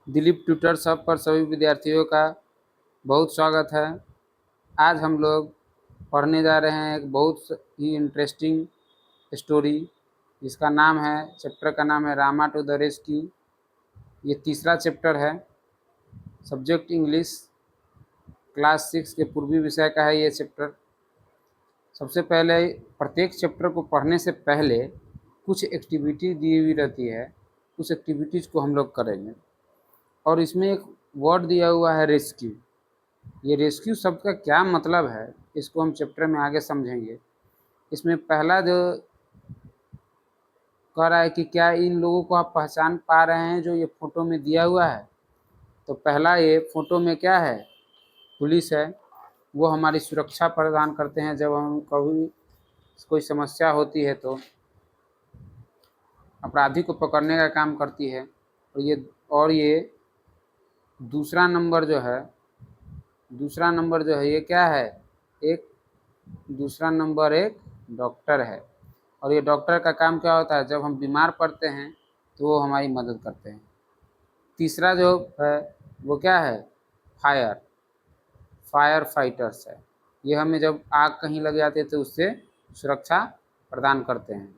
Dilip tutors hub पर सभी विद्यार्थियों का बहुत स्वागत है। आज हम लोग पढ़ने जा रहे हैं एक बहुत ही इंटरेस्टिंग स्टोरी, जिसका नाम है, चैप्टर का नाम है रामा टू द रेस्क्यू। ये तीसरा चैप्टर है। सब्जेक्ट इंग्लिश, क्लास 6 के पूर्वी विषय का है ये चैप्टर। सबसे पहले प्रत्येक चैप्टर को पढ़ने से पहले कुछ एक्टिविटी दी हुई रहती है, उस एक्टिविटीज़ को हम लोग करेंगे। और इसमें एक वर्ड दिया हुआ है रेस्क्यू। ये रेस्क्यू शब्द का क्या मतलब है, इसको हम चैप्टर में आगे समझेंगे। इसमें पहला जो कह रहा है कि क्या इन लोगों को आप पहचान पा रहे हैं जो ये फोटो में दिया हुआ है। तो पहला, ये फोटो में क्या है, पुलिस है। वो हमारी सुरक्षा प्रदान करते हैं जब हम कभी कोई समस्या होती है तो अपराधी को पकड़ने का काम करती है। और ये दूसरा नंबर जो है, ये क्या है, एक दूसरा नंबर एक डॉक्टर है। और ये डॉक्टर का काम क्या होता है, जब हम बीमार पड़ते हैं तो वो हमारी मदद करते हैं। तीसरा जो है वो क्या है, फायर फायर फाइटर्स है। ये हमें जब आग कहीं लग जाती है तो उससे सुरक्षा प्रदान करते हैं।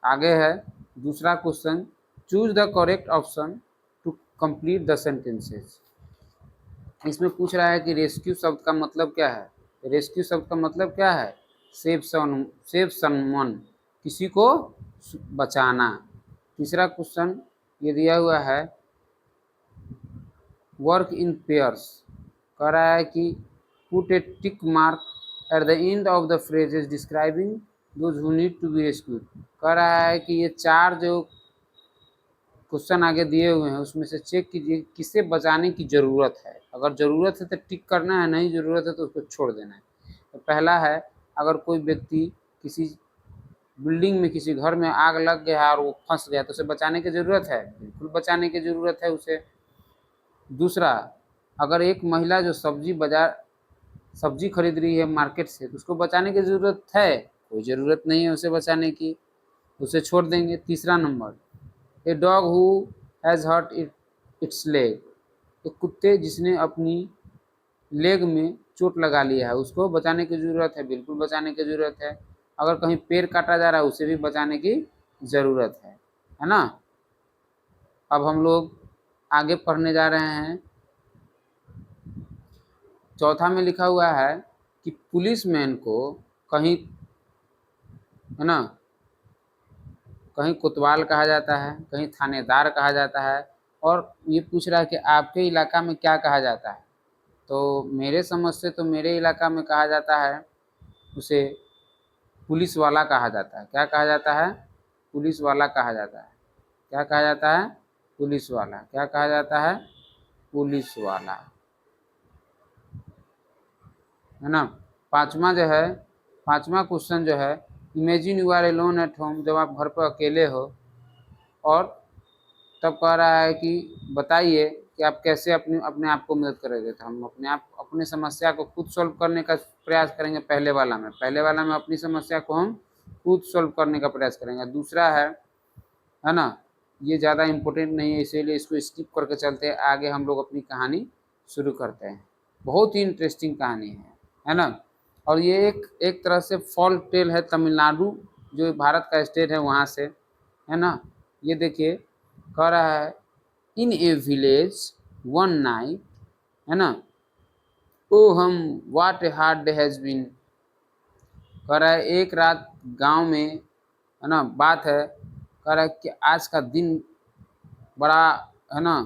आगे है दूसरा question, choose the correct option to complete the sentences. इसमें पूछ रहा है कि रेस्क्यू शब्द का मतलब क्या है। रेस्क्यू शब्द का मतलब क्या है, सेव समवन, किसी को बचाना। तीसरा क्वेश्चन ये दिया हुआ है, वर्क इन पेयर्स। कह रहा है कि put a tick mark at the end of the phrases describing those who need to be rescued. कह रहा है कि ये चार जो क्वेश्चन आगे दिए हुए हैं उसमें से चेक कीजिए किसे बचाने की ज़रूरत है। अगर ज़रूरत है तो टिक करना है, नहीं ज़रूरत है तो उसको छोड़ देना है। तो पहला है, अगर कोई व्यक्ति किसी बिल्डिंग में, किसी घर में आग लग गया और वो फंस गया तो उसे बचाने की ज़रूरत है, बिल्कुल बचाने की ज़रूरत है उसे। दूसरा, अगर एक महिला जो सब्जी खरीद रही है मार्केट से तो उसको बचाने की ज़रूरत है, कोई ज़रूरत नहीं है उसे बचाने की, उसे छोड़ देंगे। तीसरा number, a dog who has hurt its leg. एक कुत्ते जिसने अपनी लेग में चोट लगा लिया है उसको बचाने की ज़रूरत है, बिल्कुल बचाने की ज़रूरत है। अगर कहीं पैर काटा जा रहा है उसे भी बचाने की ज़रूरत है ना। अब हम लोग आगे पढ़ने जा रहे हैं। चौथा में लिखा हुआ है कि पुलिसमैन को कहीं, है ना, कहीं कोतवाल कहा जाता है, कहीं थानेदार कहा जाता है। और ये पूछ रहा है कि आपके इलाका में क्या कहा जाता है। तो मेरे समझ से तो मेरे इलाका में कहा जाता है, उसे पुलिस वाला कहा जाता है। क्या कहा जाता है, पुलिस वाला कहा जाता है। क्या कहा जाता है, पुलिस वाला। क्या कहा जाता है, पुलिस वाला, है ना। पांचवा जो है, पांचवा क्वेश्चन जो है, imagine you are alone at home. जब आप घर पर अकेले हो और तब कह रहा है कि बताइए कि आप कैसे अपने अपने आप को मदद करेंगे। तो हम अपने समस्या को खुद सॉल्व करने का प्रयास करेंगे। पहले वाला में अपनी समस्या को हम खुद सॉल्व करने का प्रयास करेंगे। दूसरा है ना, ये ज़्यादा इम्पोर्टेंट नहीं है इसीलिए इसको स्किप करके चलते हैं आगे। हम लोग अपनी कहानी शुरू करते हैं। बहुत ही इंटरेस्टिंग कहानी है ना। और ये एक एक तरह से फॉल्क टेल है, तमिलनाडु जो भारत का स्टेट है वहाँ से, है ना। ये देखिए, कह रहा है, in a village one night, है ना, oh hmm what a hard day has been. कह रहा है एक रात गांव में, है ना, बात है, कह रहा है कि आज का दिन बड़ा, है ना,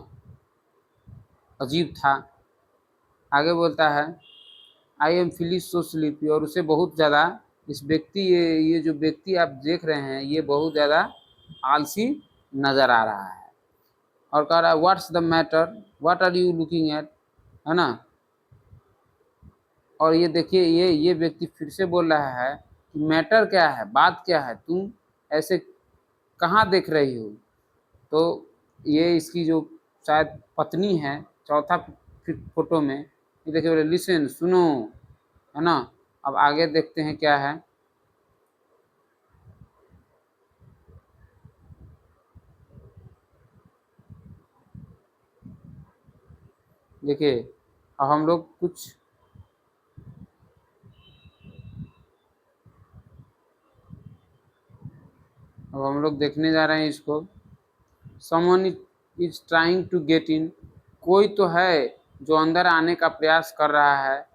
अजीब था। आगे बोलता है, आई एम फीलिंग सो स्लीपी। और उसे बहुत ज़्यादा, इस व्यक्ति, ये जो व्यक्ति आप देख रहे हैं ये बहुत ज़्यादा आलसी नज़र आ रहा है। और कह रहा है, what's the matter, what are you looking at, है ना। और ये देखिए, ये व्यक्ति फिर से बोल रहा है कि मैटर क्या है, बात क्या है, तुम ऐसे कहाँ देख रही हो। तो ये इसकी जो शायद पत्नी है, चौथा फोटो में, ये देखिए, लिसन, सुनो, है ना। अब आगे देखते हैं क्या है। देखिए अब हम लोग देखने जा रहे हैं इसको। Someone is trying to get in, कोई तो है जो अंदर आने का प्रयास कर रहा है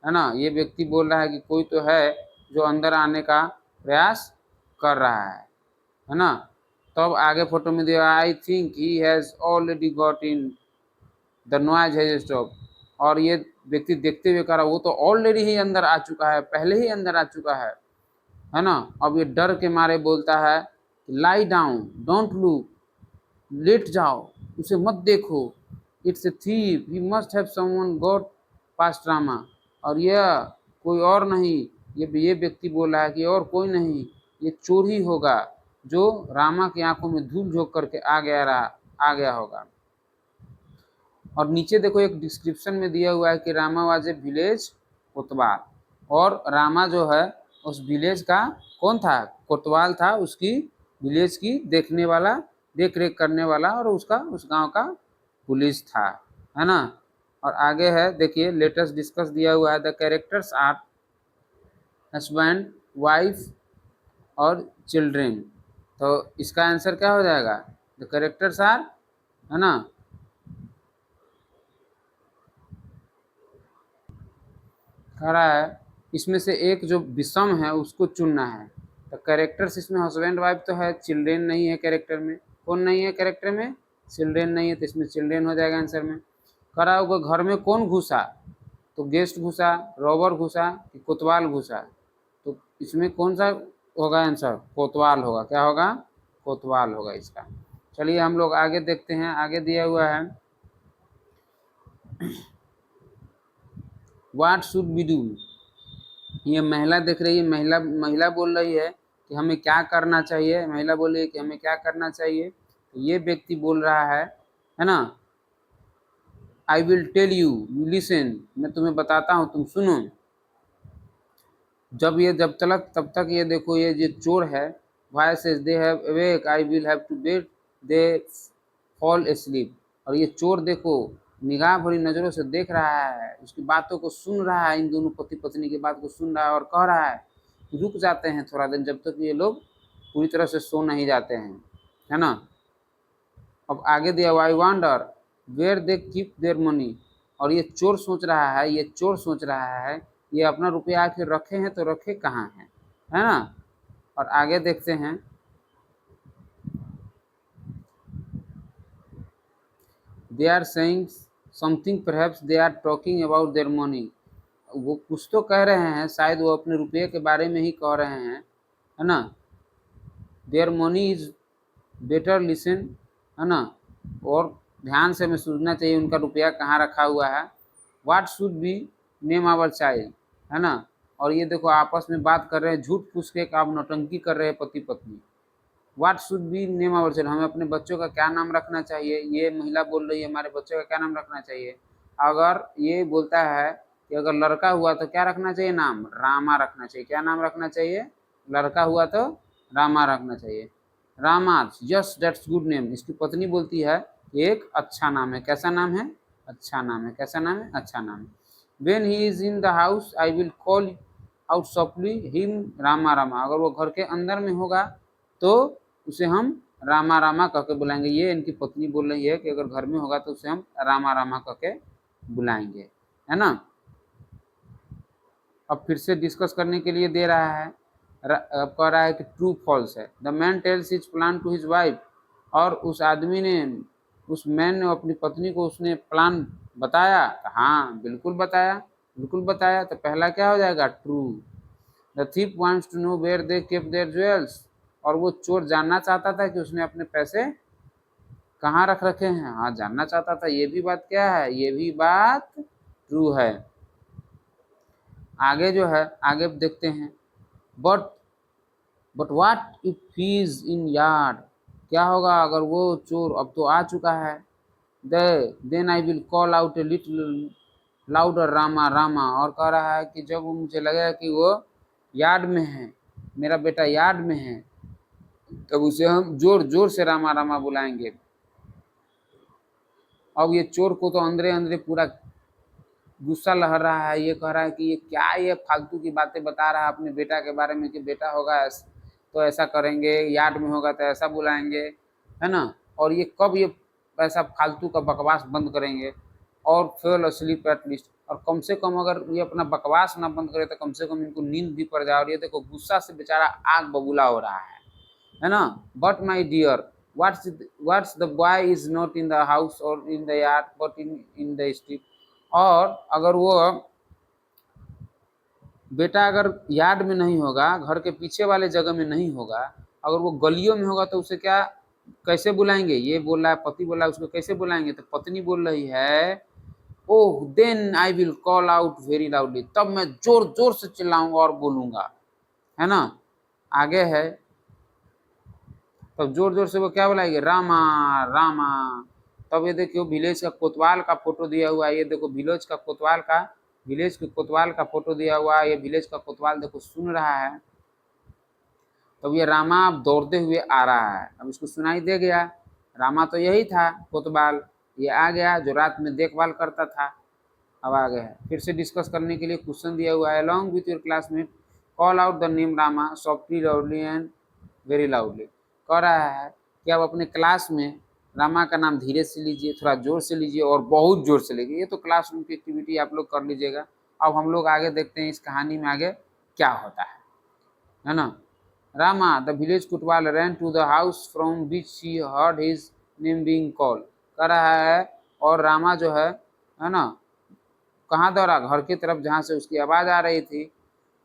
ना। ये व्यक्ति बोल रहा है कि कोई तो है जो अंदर आने का प्रयास कर रहा है ना। तब आगे फोटो में दिया I think he has already got in, the noise has stop. और ये व्यक्ति देखते हुए कह रहा वो तो ऑलरेडी ही अंदर आ चुका है, पहले ही अंदर आ चुका है ना। अब ये डर के मारे बोलता है लाई डाउन, डोंट लुक, लेट जाओ, उसे मत देखो, it's a thief, he must have someone got past Rama. और यह कोई और नहीं, ये व्यक्ति बोल रहा है कि और कोई नहीं, ये चोर ही होगा जो रामा की आंखों में धूल झोंक करके आ गया होगा। और नीचे देखो एक डिस्क्रिप्शन में दिया हुआ है कि रामा वाज ए विलेज कोतवाल, और रामा जो है उस विलेज का कौन था, कोतवाल था, उसकी विलेज की देख रेख करने वाला, और उसका उस गांव का पुलिस था, है ना। और आगे है देखिए लेटेस्ट डिस्कस दिया हुआ है, the characters are husband, wife और चिल्ड्रेन। तो इसका आंसर क्या हो जाएगा, द कैरेक्टर्स आर, है ना। कह रहा है इसमें से एक जो विषम है उसको चुनना है। तो कैरेक्टर्स इसमें हस्बैंड वाइफ तो है, चिल्ड्रेन नहीं है कैरेक्टर में। कौन नहीं है कैरेक्टर में, चिल्ड्रेन नहीं है, तो इसमें चिल्ड्रेन हो जाएगा आंसर में। कह रहा होगा घर में कौन घुसा, तो गेस्ट घुसा, रॉबर घुसा कि कोतवाल घुसा। तो इसमें कौन सा होगा आंसर, कोतवाल होगा। क्या होगा, कोतवाल होगा इसका। चलिए हम लोग आगे देखते हैं, आगे दिया हुआ है व्हाट शुड वी डू। ये महिला देख रही है, महिला बोल रही है कि हमें क्या करना चाहिए, महिला बोल रही है कि हमें क्या करना चाहिए। तो ये व्यक्ति बोल रहा है ना, I will tell you, you listen, मैं तुम्हें बताता हूँ तुम सुनो। जब तक ये देखो ये चोर है, why says they have awake, I will have to bet, they fall asleep. और ये चोर देखो निगाह भरी नजरों से देख रहा है, उसकी बातों को सुन रहा है, इन दोनों पति पत्नी की बात को सुन रहा है, और कह रहा है रुक जाते हैं थोड़ा दिन, जब तक ये लोग पूरी तरह से सो नहीं जाते हैं, है ना। अब आगे दिया I wonder where they keep their money. और ये चोर सोच रहा है ये अपना रुपया आखिर रखे हैं तो रखे कहाँ हैं, है ना। और आगे देखते हैं, they are saying something, perhaps they are talking about their money. वो कुछ तो कह रहे हैं, शायद वो अपने रुपये के बारे में ही कह रहे हैं, है ना। Their money is better listen, है ना, और ध्यान से हमें सोचना चाहिए उनका रुपया कहाँ रखा हुआ है। What should be name our child, है ना। और ये देखो आपस में बात कर रहे हैं, झूठ फूस के आप नौटंकी कर रहे हैं पति पत्नी। What should be name our child, हमें अपने बच्चों का क्या नाम रखना चाहिए, ये महिला बोल रही है हमारे बच्चों का क्या नाम रखना चाहिए। अगर ये बोलता है कि अगर लड़का हुआ तो क्या रखना चाहिए, नाम रामा रखना चाहिए। क्या नाम रखना चाहिए, लड़का हुआ तो रामा रखना चाहिए। Rama, yes that's good name. इसकी पत्नी बोलती है एक अच्छा नाम है। कैसा नाम है, अच्छा नाम है। कैसा नाम है, अच्छा नाम है। When he is in the house, I will call out softly him Rama Rama. अगर वो घर के अंदर में होगा तो उसे हम रामा रामा कह के बुलाएंगे। ये इनकी पत्नी बोल रही है कि अगर घर में होगा तो उसे हम रामा रामा कह के बुलाएंगे, है ना। अब फिर से डिस्कस करने के लिए दे रहा है, अब कह रहा है कि ट्रू फॉल्स है। The man tells his plan to his wife, और उस आदमी ने, उस मैन ने अपनी पत्नी को उसने प्लान बताया। हाँ बिल्कुल बताया, बिल्कुल बताया। तो पहला क्या हो जाएगा, true. The thief wants to know where they keep their jewels, और वो चोर जानना चाहता था कि उसने अपने पैसे कहाँ रख रखे हैं। हाँ जानना चाहता था, ये भी बात क्या है, ये भी बात ट्रू है। आगे जो है, आगे देखते हैं, but what if he is in yard, क्या होगा अगर वो चोर अब तो आ चुका है। Then I will call out a little louder Rama Rama. और कह रहा है कि जब मुझे लगेगा कि वो यार्ड में है, मेरा बेटा यार्ड में है, तब उसे हम जोर जोर से रामा रामा बुलाएंगे। अब ये चोर को तो अंदरे अंदरे पूरा गुस्सा लहर रहा है, ये कह रहा है कि ये क्या, ये फालतू की बातें बता रहा है अपने बेटा के बारे में कि बेटा होगा तो ऐसा करेंगे, यार्ड में होगा तो ऐसा बुलाएंगे, है ना, और ये कब ये ऐसा फालतू का बकवास बंद करेंगे। और फेल अस्लीप एट लीस्ट, और कम से कम अगर ये अपना बकवास ना बंद करे तो कम से कम इनको नींद भी पड़ जाए। और ये देखो गुस्सा से बेचारा आग बबूला हो रहा है ना। But my dear, what's the boy is not in the house or in the yard but in the street। और अगर वो बेटा अगर यार्ड में नहीं होगा, घर के पीछे वाले जगह में नहीं होगा, अगर वो गलियों में होगा तो उसे क्या कैसे बुलाएंगे। ये बोल रहा है, पति बोला है, उसको कैसे बुलाएंगे, तो पत्नी बोल रही है oh then I will call out very loudly, तब मैं जोर जोर से चिल्लाऊंगा और बोलूंगा, है ना। आगे है, तब जोर जोर से वो क्या बुलाएंगे, रामा रामा। तब ये देखियो विलेज का कोतवाल का फोटो दिया हुआ है, ये देखो विलेज का कोतवाल का, विलेज के कोतवाल का फोटो दिया हुआ है। ये विलेज का कोतवाल देखो सुन रहा है। तब ये रामा अब दौड़ते हुए आ रहा है, अब इसको सुनाई दे गया, रामा तो यही था कोतवाल, ये आ गया जो रात में देखभाल करता था। अब आ गया है, फिर से डिस्कस करने के लिए क्वेश्चन दिया हुआ है, along with your classmate call out the name Rama softly loudly and very loudly. कह रहा है कि आप अपने क्लास में रामा का नाम धीरे से लीजिए, थोड़ा जोर से लीजिए और बहुत जोर से लीजिए। ये तो क्लासरूम की एक्टिविटी आप लोग कर लीजिएगा। अब हम लोग आगे देखते हैं इस कहानी में आगे क्या होता है ना। Rama the village kotwal ran to the house from which he heard his name being called. कह रहा है और रामा जो है ना, कहाँ दौड़ा, घर की तरफ जहाँ से उसकी आवाज़ आ रही थी।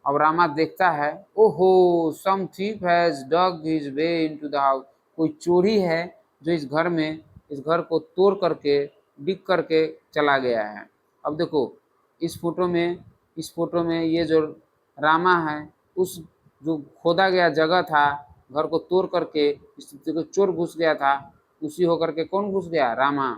अब रामा देखता है, ओहो some thief has dug his way into the house, कोई चोरी है जो इस घर में, इस घर को तोड़ करके डिग करके चला गया है। अब देखो इस फोटो में ये जो रामा है, उस जो खोदा गया जगह था, घर को तोड़ करके इस देखो चोर घुस गया था, उसी होकर के कौन घुस गया, रामा।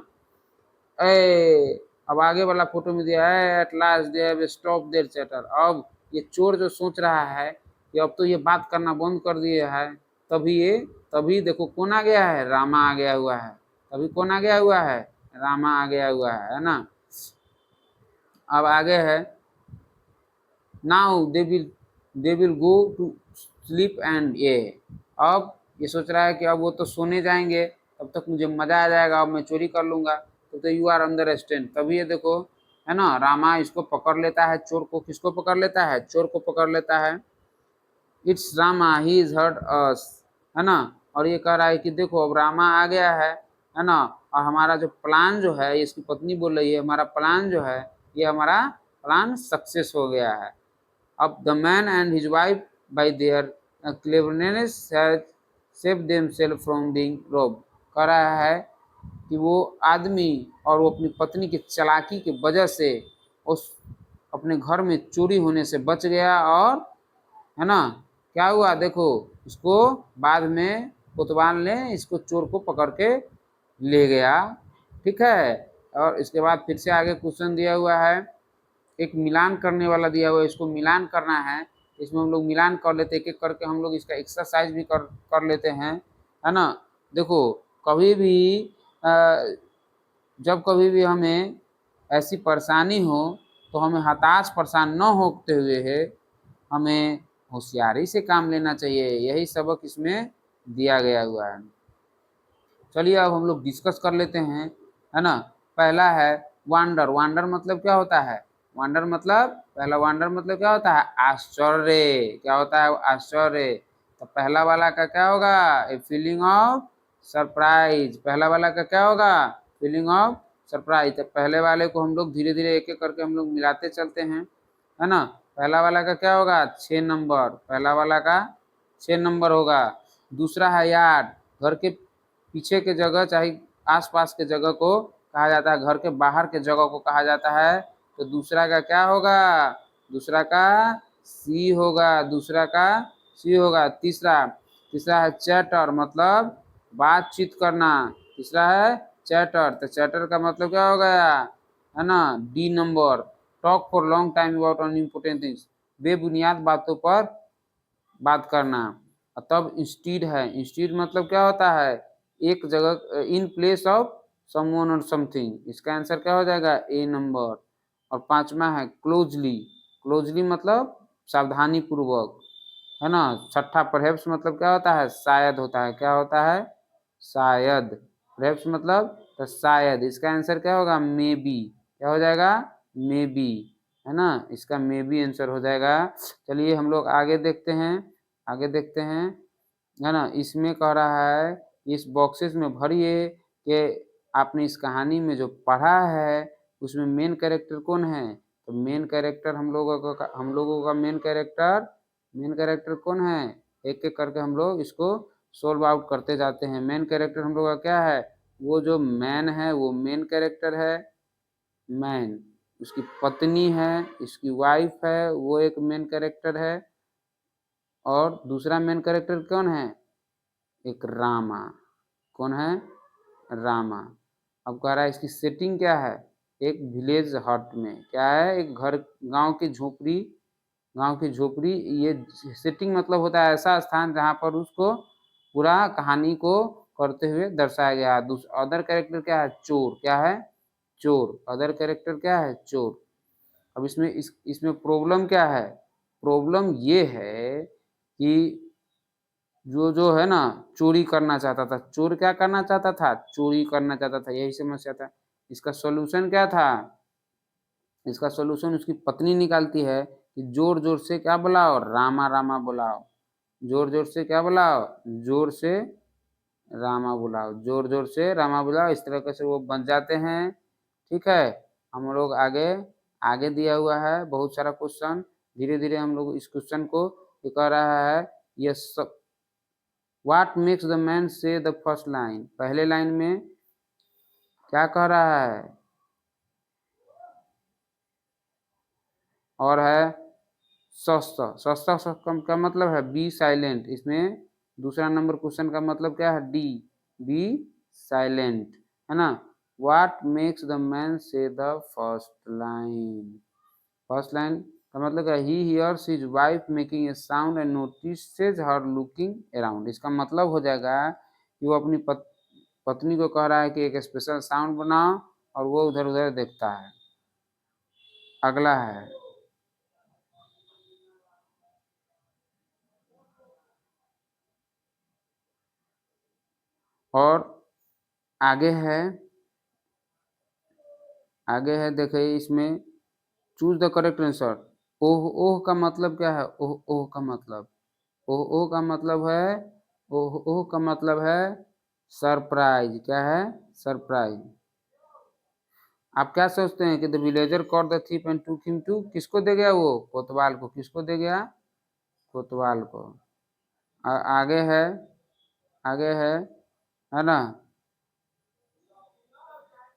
ए अब आगे वाला फोटो में दिया है, at last they have stop their chatter. अब ये चोर जो सोच रहा है कि अब तो ये बात करना बंद कर दिया है, तभी देखो कौन आ गया है, रामा आ गया हुआ है। तभी कौन आ गया हुआ है, रामा आ गया हुआ है ना। अब आगे है, now they will go to sleep and ये। अब ये सोच रहा है कि अब वो तो सोने जाएंगे, तब तक मुझे मजा आ जाएगा, अब मैं चोरी कर लूंगा। तो यू आर अंडर स्टैंड। तभी ये देखो है ना, रामा इसको पकड़ लेता है, चोर को। किसको पकड़ लेता है, चोर को पकड़ लेता है। It's Rama he is hurt us, है ना। और ये कह रहा है कि देखो अब रामा आ गया है ना, और हमारा जो प्लान जो है, इसकी पत्नी बोल रही है हमारा प्लान जो है, ये हमारा प्लान सक्सेस हो गया है। अब the man and his wife by their cleverness has save themselves from being robbed. कह रहा है कि वो आदमी और वो अपनी पत्नी की चालाकी की वजह से उस अपने घर में चोरी होने से बच गया। और है ना, क्या हुआ देखो, इसको बाद में कोतवाल ने इसको चोर को पकड़ के ले गया, ठीक है। और इसके बाद फिर से आगे क्वेश्चन दिया हुआ है, एक मिलान करने वाला दिया हुआ है, इसको मिलान करना है। इसमें हम लोग मिलान कर लेते हैं, एक एक करके हम लोग इसका एक्सरसाइज भी कर लेते हैं, है ना। देखो कभी भी जब कभी भी हमें ऐसी परेशानी हो तो हमें हताश परेशान न होते हुए है, हमें होशियारी से काम लेना चाहिए। यही सबक इसमें दिया गया हुआ है। चलिए अब हम लोग डिस्कस कर लेते हैं, है ना। पहला है वांडर। वांडर मतलब क्या होता है, वांडर मतलब पहला वांडर मतलब क्या होता है, आश्चर्य। क्या होता है, आश्चर्य। तो पहला वाला का क्या होगा, ए फीलिंग ऑफ सरप्राइज। पहला वाला का क्या होगा, फीलिंग ऑफ सरप्राइज। तो पहले वाले को हम लोग धीरे धीरे एक एक करके हम लोग मिलाते चलते हैं, है ना। पहला वाला का क्या होगा, 6 नंबर। पहला वाला का 6 नंबर होगा। दूसरा है यार्ड, घर के पीछे के जगह चाहे आसपास के जगह को कहा जाता है, घर के बाहर के जगह को कहा जाता है। तो दूसरा का क्या होगा, दूसरा का सी होगा, दूसरा का सी होगा। तीसरा है चैटर, मतलब बातचीत करना। तीसरा है चैटर, तो चैटर का मतलब क्या हो गया, है ना, D number. Talk for long time about unimportant things, बेबुनियाद बातों पर बात करना। तब इंस्टीड है, इंस्टीड मतलब क्या होता है, एक जगह इन प्लेस ऑफ समवन और समथिंग, इसका आंसर क्या हो जाएगा ए नंबर। और पांचवा है क्लोजली, क्लोजली मतलब सावधानी पूर्वक, है ना। छठा परहैप्स मतलब क्या होता है, शायद होता है, क्या होता है, शायद। परहैप्स मतलब तो शायद, इसका आंसर क्या होगा, मे बी, क्या हो जाएगा, मे बी, है ना, इसका मे बी आंसर हो जाएगा। चलिए हम लोग आगे देखते हैं, आगे देखते हैं, है ना। इसमें कह रहा है इस बॉक्सेस में भरिए कि आपने इस कहानी में जो पढ़ा है उसमें मेन कैरेक्टर कौन है। तो मेन कैरेक्टर हम लोगों का मेन कैरेक्टर कौन है, एक एक करके हम लोग इसको सोल्व आउट करते जाते हैं। मेन कैरेक्टर हम लोग का क्या है, वो जो मैन है वो मेन कैरेक्टर है, मैन। उसकी पत्नी है, इसकी वाइफ है, वो एक मेन कैरेक्टर है। और दूसरा मेन कैरेक्टर कौन है, एक रामा, कौन है, रामा। अब कह रहा है इसकी सेटिंग क्या है, एक विलेज हट में, क्या है, एक घर, गांव की झोपड़ी, गांव की झोपड़ी। ये सेटिंग मतलब होता है ऐसा स्थान जहां पर उसको पूरा कहानी को करते हुए दर्शाया गया। अदर कैरेक्टर क्या है, चोर, क्या है, चोर। अदर कैरेक्टर क्या है, चोर। अब इसमें प्रॉब्लम क्या है, प्रॉब्लम ये है कि जो जो है ना चोरी करना चाहता था, चोर क्या करना चाहता था, चोरी करना चाहता था, यही समस्या था। इसका सॉल्यूशन क्या था, इसका सॉल्यूशन उसकी पत्नी निकालती है कि जोर जोर से क्या बुलाओ, रामा रामा बुलाओ, जोर जोर से क्या बुलाओ, जोर से रामा बुलाओ, जोर जोर से रामा बुलाओ। इस तरह से वो बन जाते हैं। ठीक है, हम लोग आगे, आगे दिया हुआ है बहुत सारा क्वेश्चन, धीरे धीरे हम लोग इस क्वेश्चन को ये कह रहा है, ये सब व्हाट मेक्स द मैन से द फर्स्ट लाइन, पहले लाइन में क्या कह रहा है, और है सस्ता, सस्ता का मतलब है बी साइलेंट। इसमें दूसरा नंबर क्वेश्चन का मतलब क्या है, डी, बी साइलेंट, है ना। व्हाट मेक्स द मैन से the first line, first line का मतलब है he hears his wife making a sound and notices her looking around. इसका मतलब हो जाएगा कि वो अपनी पत्नी को कह रहा है कि एक स्पेशल साउंड बनाओ, और वो उधर उधर देखता है। अगला है, और आगे है, आगे है, देखिए इसमें चूज द करेक्ट आंसर। ओह ओह का मतलब क्या है, ओह ओह का मतलब, ओह ओह का मतलब है, ओह ओह का मतलब है सरप्राइज, क्या है, सरप्राइज। आप क्या सोचते हैं कि the villager caught the thief and took him to, किसको दे गया वो, कोतवाल को, किसको दे गया, कोतवाल को। आगे है, आगे है ना,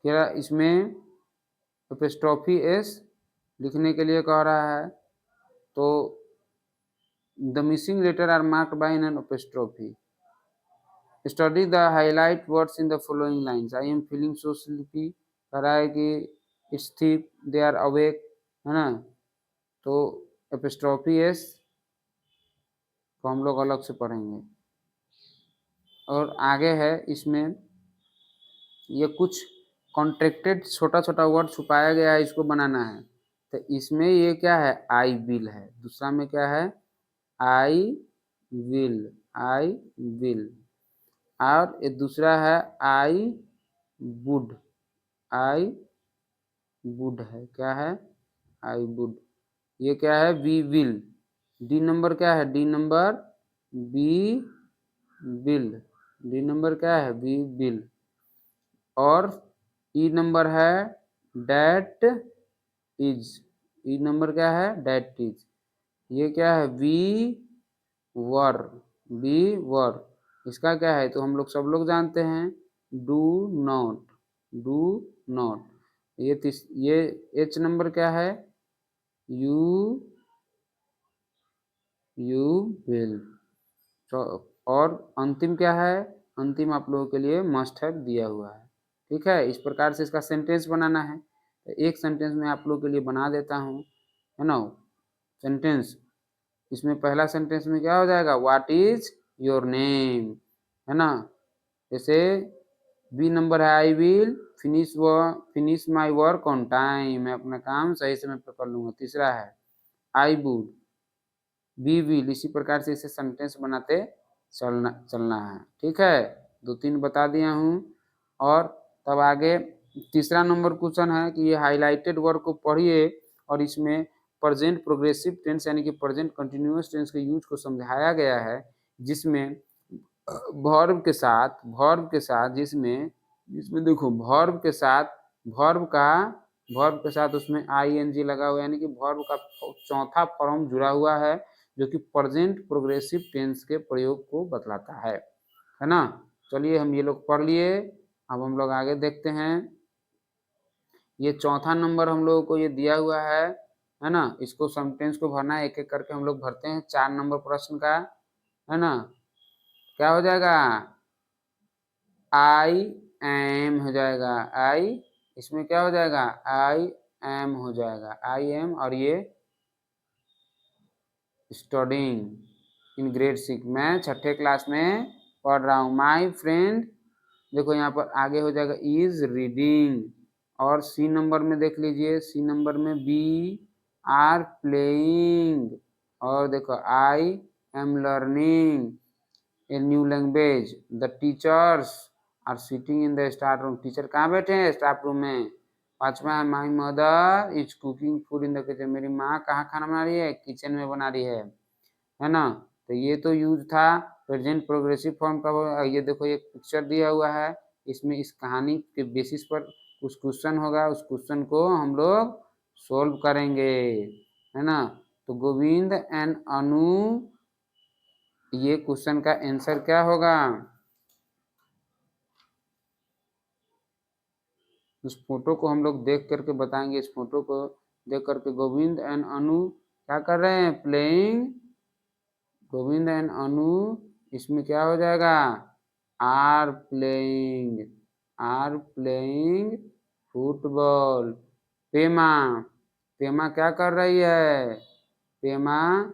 क्या इसमें एपिस्ट्रोफी एस लिखने के लिए कह रहा है। तो the missing letter are marked by an apostrophe. Study the highlight words in the following lines, I am feeling so sleepy, कह रहा है कि it's thief they are awake, है ना। तो एपिस्ट्रोफी एस को हम लोग अलग से पढ़ेंगे। और आगे है इसमें ये कुछ कॉन्ट्रैक्टेड छोटा छोटा वर्ड छुपाया गया है, इसको बनाना है। तो इसमें ये क्या है, आई विल है, दूसरा में क्या है, आई विल, आई विल। और ये दूसरा है आई वुड, आई वुड है, क्या है, आई वुड। ये क्या है, वी विल। डी नंबर क्या है, D number B will, D number क्या है, बी विल। और ई नंबर है डेट इज, ई नंबर क्या है, डेट इज। ये क्या है, वी वर, बी वर। इसका क्या है, तो हम लोग सब लोग जानते हैं, डू नॉट, डू नॉट। ये एच नंबर क्या है, यू, यू विल। तो और अंतिम क्या है, अंतिम आप लोगों के लिए मस्ट हैव दिया हुआ है। ठीक है, इस प्रकार से इसका सेंटेंस बनाना है। तो एक सेंटेंस में आप लोगों के लिए बना देता हूँ, है ना। सेंटेंस, इसमें पहला सेंटेंस में क्या हो जाएगा, व्हाट इज योर नेम, है ना। जैसे बी नंबर है I will finish my work on time, मैं अपना काम सही समय पर कर लूंगा। तीसरा है आई वुड, बी विल, इसी प्रकार से इसे सेंटेंस बनाते चलना है। ठीक है, 2-3 बता दिया हूँ। और तब आगे तीसरा नंबर क्वेश्चन है कि ये हाईलाइटेड वर्ड को पढ़िए और इसमें प्रेजेंट प्रोग्रेसिव टेंस यानी कि प्रेजेंट कंटिन्यूअस टेंस के यूज को समझाया गया है, जिसमें वर्ब के साथ जिसमें देखो वर्ब के साथ उसमें आईएनजी लगा हुआ है, यानी कि वर्ब का चौथा फॉर्म जुड़ा हुआ है, जो कि प्रेजेंट प्रोग्रेसिव टेंस के प्रयोग को बतलाता है ना। चलिए हम ये लोग पढ़ लिए, अब हम लोग आगे देखते हैं। ये चौथा नंबर हम लोगों को ये दिया हुआ है ना। इसको सेंटेंस को भरना है, एक एक करके हम लोग भरते हैं। 4 नंबर प्रश्न का है ना। क्या हो जाएगा, आई एम हो जाएगा, आई इसमें क्या हो जाएगा, आई एम हो जाएगा, आई एम, और ये स्टडिंग इन ग्रेड 6, मैं 6th क्लास में पढ़ रहा हूँ। माई फ्रेंड, देखो यहाँ पर आगे हो जाएगा इज रीडिंग। और सी नंबर में देख लीजिए, सी नंबर में बी आर प्लेइंग। और देखो I am learning a new language. The teachers are sitting in the staff room, teacher कहाँ बैठे हैं, स्टाफ रूम में। 5वां है my mother is cooking food in the kitchen, मेरी माँ कहाँ खाना बना रही है, किचन में बना रही है ना। तो ये तो यूज था प्रेजेंट प्रोग्रेसिव फॉर्म का। ये देखो ये पिक्चर दिया हुआ है, इसमें इस कहानी के बेसिस पर कुछ क्वेश्चन होगा, उस क्वेश्चन को हम लोग सोल्व करेंगे, है ना। तो गोविंद एंड अनु, ये क्वेश्चन का आंसर क्या होगा, इस फोटो को हम लोग देख करके बताएंगे। इस फोटो को देख करके, गोविंद एंड अनु क्या कर रहे हैं, प्लेइंग। गोविंद एंड अनु, इसमें क्या हो जाएगा, are playing football. Pema, Pema क्या कर रही है, पेमा,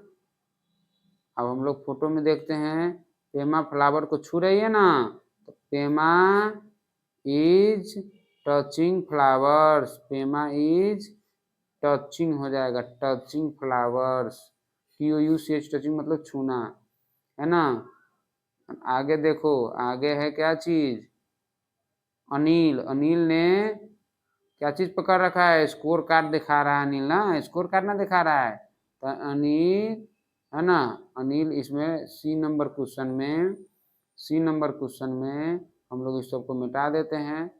अब हम लोग फोटो में देखते हैं, पेमा फ्लावर को छू रही है ना, तो Pema is touching flowers, Pema is touching हो जाएगा, टचिंग फ्लावर्स, TOUCH, टचिंग मतलब छूना, है ना। आगे देखो, आगे है क्या चीज, अनिल, अनिल ने क्या चीज पकड़ रखा है, स्कोर कार्ड दिखा रहा है अनिल ना, स्कोर कार्ड ना दिखा रहा है, तो अनिल, है ना, अनिल इसमें सी नंबर क्वेश्चन में हम लोग इस सबको मिटा देते हैं।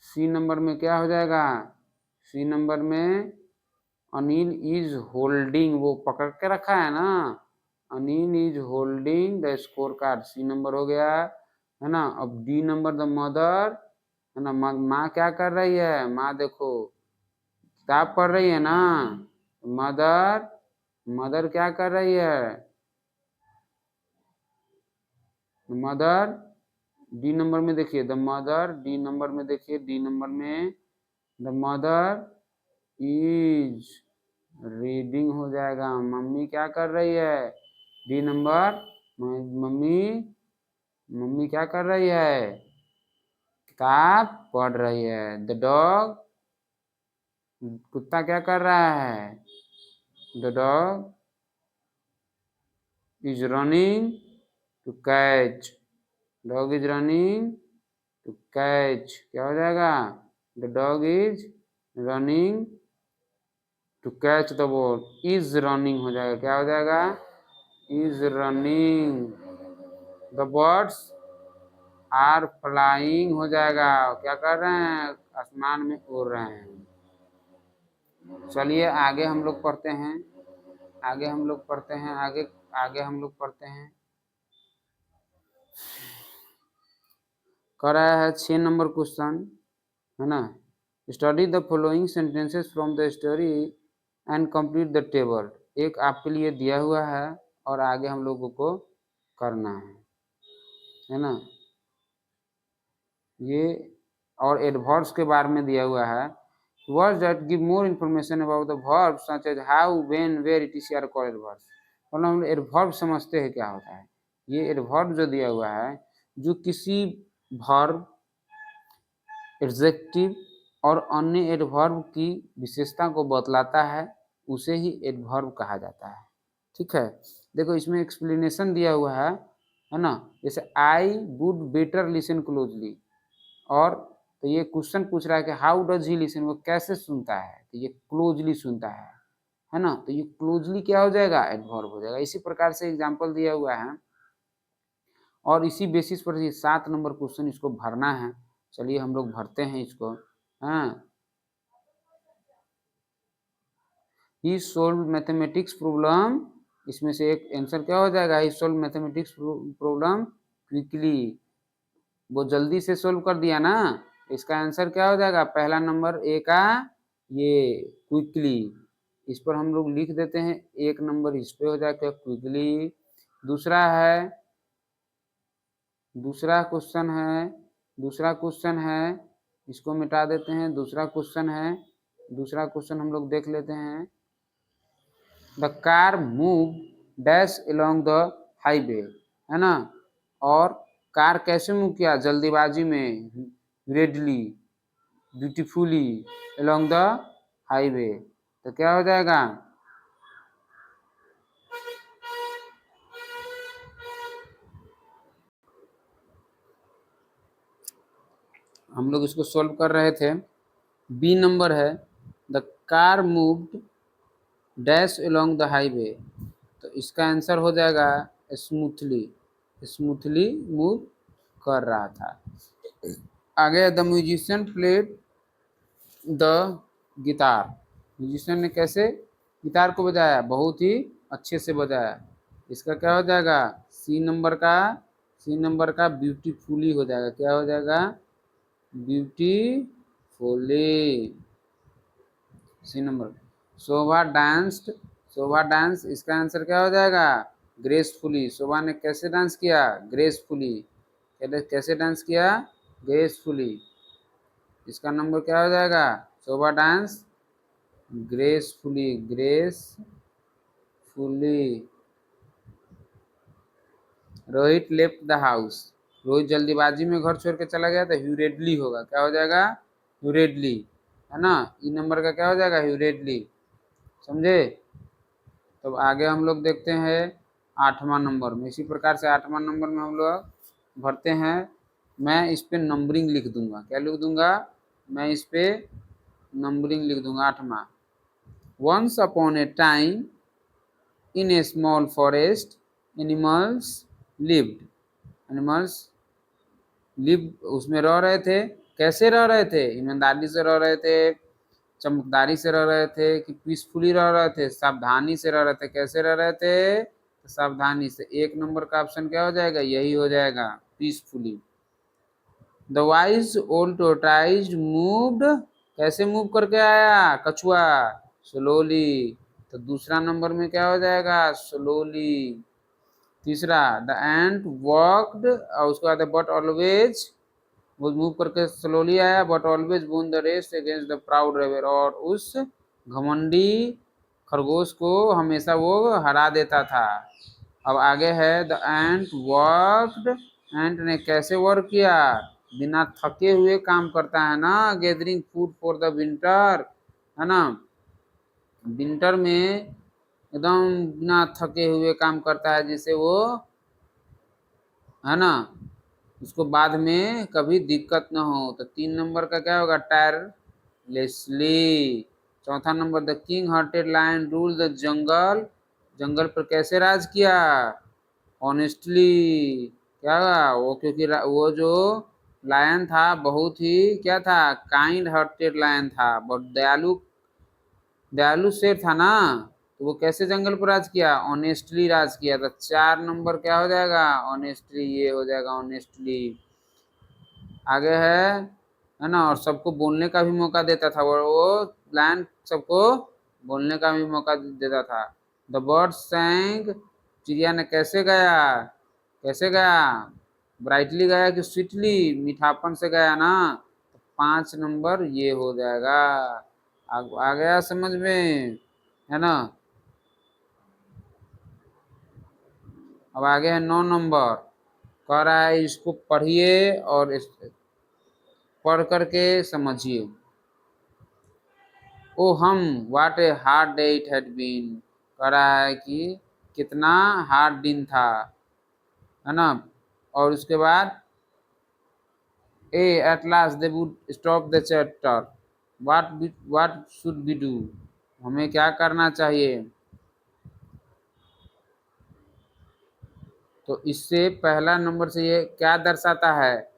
सी नंबर में क्या हो जाएगा, सी नंबर में अनिल इज होल्डिंग, वो पकड़ के रखा है ना, Anil is holding the score card, C number हो गया, है ना। अब डी नंबर द मदर, है ना, माँ क्या कर रही है, माँ देखो किताब पढ़ रही है ना, मदर, मदर क्या कर रही है, मदर, डी नंबर में देखिए द मदर, डी नंबर में देखिए, डी नंबर में द मदर इज रीडिंग हो जाएगा, मम्मी क्या कर रही है, डी नंबर, मम्मी, मम्मी क्या कर रही है, किताब पढ़ रही है। द डॉग, कुत्ता क्या कर रहा है, the dog is running to catch, dog is running to catch, क्या हो जाएगा, the dog is running to catch the ball, is running हो जाएगा, क्या हो जाएगा, is running, the birds are flying हो जाएगा, क्या कर रहे हैं, आसमान में उड़ रहे हैं। चलिए आगे हम लोग पढ़ते हैं, आगे हम लोग पढ़ते हैं, आगे आगे हम लोग पढ़ते हैं। कर रहा है 6 नंबर क्वेश्चन, है ना। Study the following sentences from the story and complete the table, एक आपके लिए दिया हुआ है और आगे हम लोगों को करना है ना। ये और एडवर्ब्स के बारे में दिया हुआ है, words that give more information about the verb such as how, when, where, it are called adverbs. मतलब हम एडवर्ब समझते हैं क्या होता है। ये एडवर्ब जो दिया हुआ है, जो किसी वर्ब एडजेक्टिव और अन्य एडवर्ब की विशेषता को बतलाता है, उसे ही एडवर्ब कहा जाता है। ठीक है, देखो इसमें एक्सप्लेनेशन दिया हुआ है ना। जैसे I would better listen closely, और तो ये क्वेश्चन पूछ रहा है कि हाउ डज ही लिसन, वो कैसे सुनता है, तो ये क्लोजली सुनता है ना। तो ये क्लोजली क्या हो जाएगा, एडवर्ब हो जाएगा। इसी प्रकार से एग्जाम्पल दिया हुआ है और इसी बेसिस पर ये 7 नंबर क्वेश्चन इसको भरना है। चलिए हम लोग भरते हैं इसको। हाँ, ही सोल्व मैथमेटिक्स प्रॉब्लम, इसमें से एक आंसर क्या हो जाएगा, ही सोल्व मैथमेटिक्स प्रॉब्लम क्विकली, वो जल्दी से सोल्व कर दिया ना। इसका आंसर क्या हो जाएगा, पहला नंबर ए का ये क्विकली, इस पर हम लोग लिख देते हैं, एक नंबर इस पे हो जाएगा क्विकली। दूसरा है, दूसरा क्वेश्चन है, इसको मिटा देते हैं। दूसरा क्वेश्चन हम लोग देख लेते हैं। The car move dash along the highway, है ना। और कार कैसे मूव किया, जल्दीबाजी में, readily, beautifully along the highway, तो क्या हो जाएगा, हम लोग इसको सॉल्व कर रहे थे। बी नंबर है, the car moved dash along the highway, तो इसका आंसर हो जाएगा स्मूथली, स्मूथली मूव कर रहा था। आगे the musician played the guitar, musician ने कैसे गिटार को बजाया, बहुत ही अच्छे से बजाया। इसका क्या हो जाएगा, सी नंबर का ब्यूटीफुली हो जाएगा। क्या हो जाएगा, ब्यूटीफुली, सी नंबर। शोभा डांस, इसका आंसर क्या हो जाएगा, ग्रेसफुली। शोभा ने कैसे डांस किया, ग्रेसफुली, कैसे डांस किया, ग्रेसफुली। इसका नंबर क्या हो जाएगा, Shobha dance gracefully, Rohit left the house, Rohit जल्दीबाजी में घर छोड़ के चला गया, तो ह्यूरेडली होगा। क्या हो जाएगा, ह्यूरेडली, है ना। ई नंबर का क्या हो जाएगा, ह्यूरेडली, समझे। तो आगे हम लोग देखते हैं 8वां नंबर में। इसी प्रकार से 8वां नंबर में हम लोग भरते हैं। मैं इस पे नंबरिंग लिख दूंगा, क्या लिख दूंगा, मैं इस पे नंबरिंग लिख दूंगा। 8वां, once upon a time in a small forest animals lived, animals live, उसमें रह रहे थे। कैसे रह रहे थे, ईमानदारी से रह रहे थे, चमकदारी से रह रहे थे, कि पीसफुली रह रहे थे, सावधानी से रह रहे थे। कैसे रह रहे थे, तो सावधानी से। एक नंबर का ऑप्शन क्या हो जाएगा, यही हो जाएगा, peacefully. The wise old tortoise moved, कैसे मूव करके आया, कछुआ, स्लोली, तो दूसरा नंबर में क्या हो जाएगा, स्लोली। तीसरा, द एंट वॉकड, और उसके बाद बट ऑलवेज, वो मूव करके स्लोली आया, but always won the race against the proud rabbit, और उस घमंडी खरगोश को हमेशा वो हरा देता था। अब आगे है, द एंट वर्कड, एंट ने कैसे वर्क किया, बिना थके हुए काम करता है ना, gathering food for the winter, है ना। विंटर में एकदम बिना थके हुए काम करता है, जिससे वो, है ना, उसको बाद में कभी दिक्कत ना हो। तो 3 नंबर का क्या होगा, टायरलेसली। चौथा number, the king hearted lion rule the jungle, जंगल पर कैसे राज किया, ऑनेस्टली। क्या वो, क्योंकि वो जो लायन था बहुत ही क्या था, काइंड हार्टेड लायन था, बहुत दयालु, दयालु शेर था ना। तो वो कैसे जंगल पर राज किया, ऑनेस्टली राज किया। तो 4 नंबर क्या हो जाएगा, ऑनेस्टली, ये हो जाएगा ऑनेस्टली। आगे है ना, और सबको बोलने का भी मौका देता था वो लायन, सबको बोलने का भी मौका देता था। द बर्ड सैंग, चिड़िया ने कैसे गाया, कैसे गाया, ब्राइटली गाया कि स्वीटली, मीठापन से गाया ना। तो 5 नंबर ये हो जाएगा। आ गया समझ में, है ना। अब आगे है 9 नंबर, कह रहा है इसको पढ़िए और पढ़ करके समझिए। Oh hmm, what a hard day it had been, कह रहा है कि कितना हार्ड दिन था, है ना। और उसके बाद a at last they would stop the chapter, what should be do, हमें क्या करना चाहिए। तो इससे पहला नंबर से ये क्या दर्शाता है,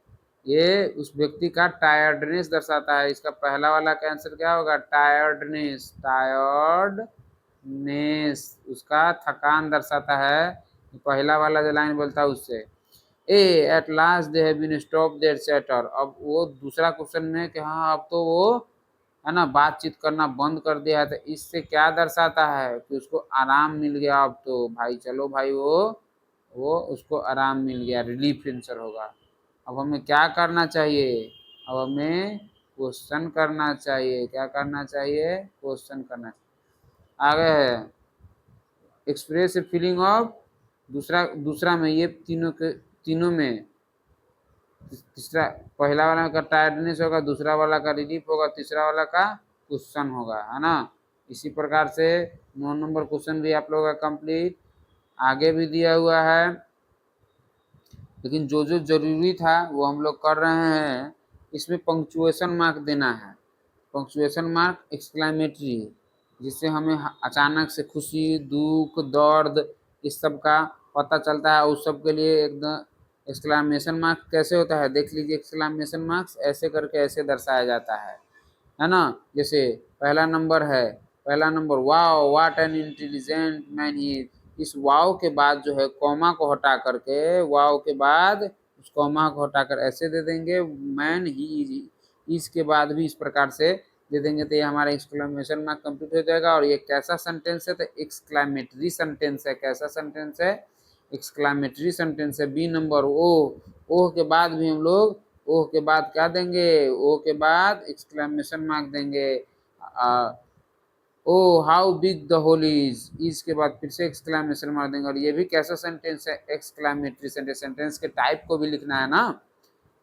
ये उस व्यक्ति का टायर्डनेस दर्शाता है। इसका पहला वाला का आंसर क्या होगा, टायर्डनेस, टायर्डनेस उसका थकान दर्शाता है। पहला वाला जो लाइन बोलता है उससे। A at last they have been stop their chatter, अब वो दूसरा क्वेश्चन में कि हाँ अब तो वो है ना बातचीत करना बंद कर दिया है, तो इससे क्या दर्शाता है कि उसको आराम मिल गया। अब तो भाई चलो भाई वो उसको आराम मिल गया, रिलीफ आंसर होगा। अब हमें क्या करना चाहिए, अब हमें क्वेश्चन करना चाहिए। क्या करना चाहिए, क्वेश्चन करना चाहिए। आगे है एक्सप्रेस फीलिंग ऑफ, दूसरा दूसरा में ये तीनों में तीसरा, पहला वाला का टायर्डनेस होगा, दूसरा वाला का रिलीफ होगा, तीसरा वाला का क्वेश्चन होगा, है ना। इसी प्रकार से 9 नंबर क्वेश्चन भी आप लोगों का कंप्लीट। आगे भी दिया हुआ है, लेकिन जो जो जरूरी था वो हम लोग कर रहे हैं। इसमें पंक्चुएशन मार्क देना है, पंक्चुएशन मार्क एक्सक्लेमेटरी, जिससे हमें अचानक से खुशी, दुख, दर्द इस सब का पता चलता है। उस सब के लिए एकदम एक्सक्लेमेशन मार्क कैसे होता है देख लीजिए। एक्सक्लेमेशन मार्क्स ऐसे करके ऐसे दर्शाया जाता है ना। जैसे पहला नंबर है, पहला number wow what an intelligent man he, इस वाओ के बाद जो है कॉमा को हटा करके, वाओ के बाद उस कॉमा को हटाकर ऐसे दे देंगे, मैन ही इसके बाद भी इस प्रकार से दे देंगे, तो ये हमारा एक्सक्लेमेशन मार्क कंप्लीट हो जाएगा। और ये कैसा सेंटेंस है, तो एक्सक्लेमेटरी सेंटेंस है। कैसा सेंटेंस है, एक्सक्लेमेटरी सेंटेंस है। बी नंबर ओ के बाद भी हम लोग ओ के बाद क्या देंगे, ओ के बाद एक्सक्लेमेशन मार्क देंगे। Oh how big the hole is के बाद फिर से एक्सक्लेमेशन मार्क देंगे। और ये भी कैसा सेंटेंस है, एक्सक्लेमेटरी सेंटेंस। सेंटेंस के टाइप को भी लिखना है ना।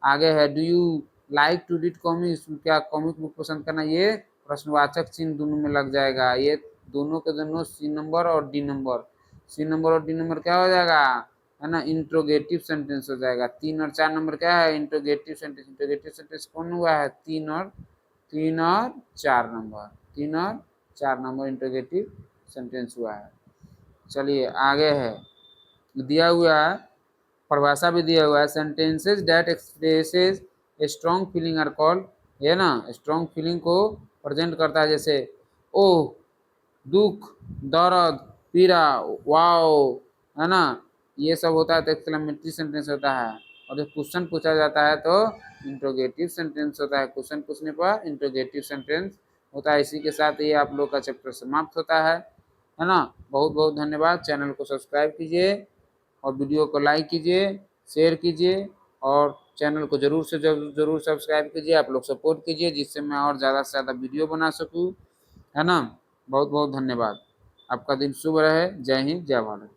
आगे है do you like to read comics, क्या कॉमिक बुक पसंद करना, ये प्रश्नवाचक चिन्ह दोनों में लग जाएगा। ये दोनों के दोनों सी नंबर और डी नंबर, सी नंबर और डी नंबर क्या हो जाएगा, है ना, इंट्रोगेटिव सेंटेंस हो जाएगा। 3 और 4 नंबर क्या है, इंट्रोगेटिव सेंटेंस। इंट्रोगेटिव सेंटेंस कौन हुआ है, 3 और 4 नंबर, 3 और 4 नंबर इंट्रोगेटिव सेंटेंस हुआ है। चलिए आगे है, दिया हुआ है परिभाषा भी दिया हुआ है, sentences that expresses a strong feeling are called, ये ना स्ट्रॉन्ग फीलिंग को प्रेजेंट करता है। जैसे ओह, दुख, दर्द, पीड़ा, वाओ, है ना, ये सब होता है तो एक्सक्लेमेटरी सेंटेंस होता है। और जब क्वेश्चन पूछा जाता है तो इंट्रोगेटिव सेंटेंस होता है। क्वेश्चन पूछने पर इंट्रोगेटिव सेंटेंस होता है। इसी के साथ ये आप लोग का चैप्टर समाप्त होता है ना। बहुत बहुत धन्यवाद। चैनल को सब्सक्राइब कीजिए और वीडियो को लाइक कीजिए, शेयर कीजिए और चैनल को जरूर से जरूर सब्सक्राइब कीजिए। आप लोग सपोर्ट कीजिए जिससे मैं और ज़्यादा से ज़्यादा वीडियो बना सकूँ, है ना। बहुत बहुत धन्यवाद। आपका दिन शुभ रहे। जय हिंद, जय भारत।